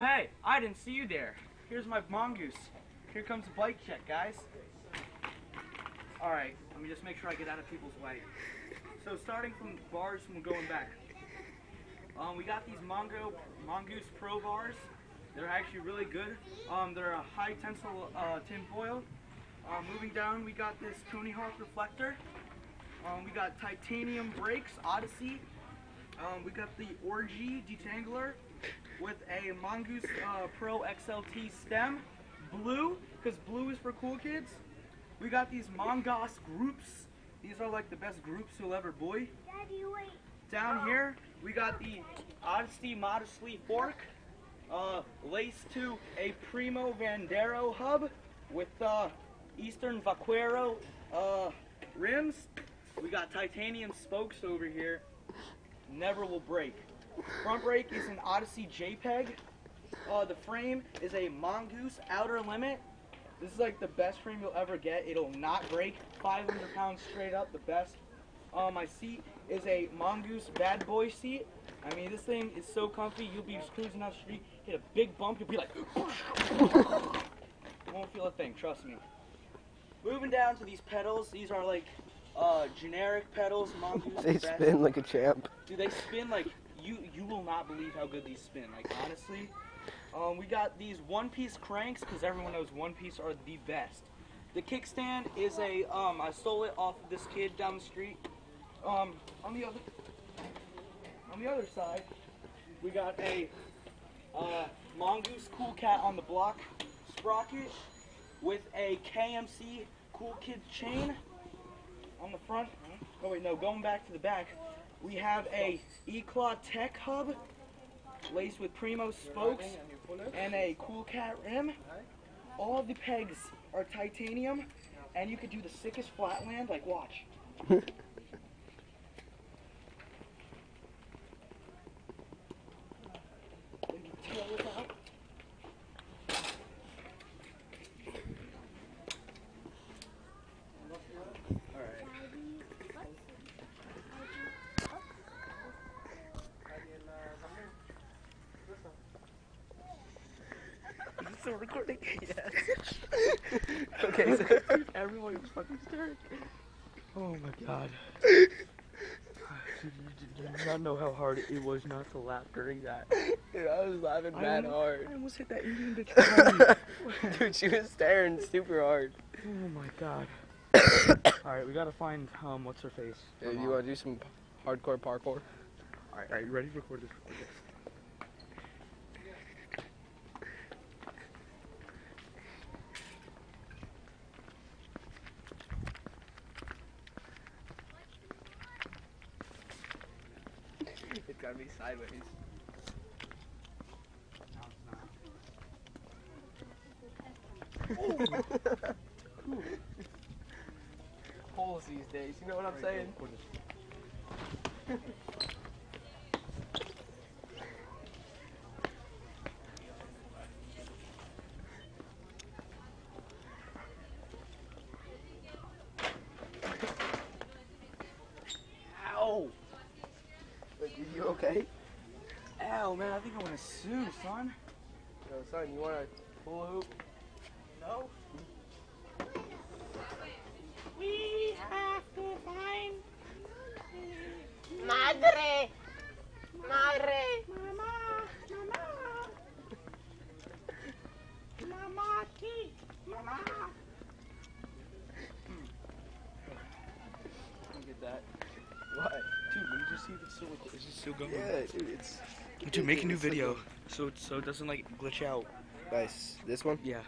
Hey, I didn't see you there. Here's my mongoose. Here comes the bike check, guys. Alright, let me just make sure I get out of people's way. So starting from bars and going back. We got these Mongoose Pro bars. They're actually really good. They're a high tensile tin foil. Moving down, we got this Tony Hawk reflector. We got titanium brakes, Odyssey. We got the Orgy detangler with a Mongoose Pro XLT stem, blue, because blue is for cool kids. We got these Mongoose groups. These are like the best groups you'll ever buy. Daddy, wait. Down here, we got the Odyssey Modestly fork, laced to a Primo Vandero hub with Eastern Vaquero rims. We got titanium spokes over here. Never will break. Front brake is an Odyssey JPEG. The frame is a Mongoose Outer Limit. This is like the best frame you'll ever get. It'll not break. 500 pounds straight up, the best. My seat is a Mongoose Bad Boy seat. I mean, this thing is so comfy. You'll be just cruising down the street, hit a big bump, you'll be like, you won't feel a thing, trust me. Moving down to these pedals, these are like generic pedals. Mongoose. They spin like a champ. Dude, they spin like you will not believe how good these spin. Like honestly, we got these one-piece cranks because everyone knows one-piece are the best. The kickstand is a I stole it off of this kid down the street. On the other side, we got a Mongoose Cool Cat on the block sprocket with a KMC Cool Kid chain on the front. Oh wait, no, going back to the back, we have a Eclaw Tech hub laced with Primo spokes and a Cool Cat rim. All the pegs are titanium, and you could do the sickest flatland, like watch. Is this still recording? Yes. Okay, so Everyone was fucking scared. Oh my god. You do not know how hard it was not to laugh during that. dude, I was laughing mad hard. I almost hit that Indian bitch behind me. Dude, she was staring super hard. Oh my god. Alright, we gotta find, what's her face? Dude, you wanna do some hardcore parkour? Alright, you ready to record this? It's gotta be sideways. Holes these days, you know what I'm saying? Ow! Wait, you okay? Ow, man, I think I want to sue, son. Yo, son, you wanna hula hoop? No? We have to find Madre. Madre. Mama. Mama. Mama. Mama. Look at that. What? Dude, let me just see if it's still recording. Is it still going? Yeah, dude, it's... Dude, make a new video so it doesn't like glitch out. Nice. This one? Yeah.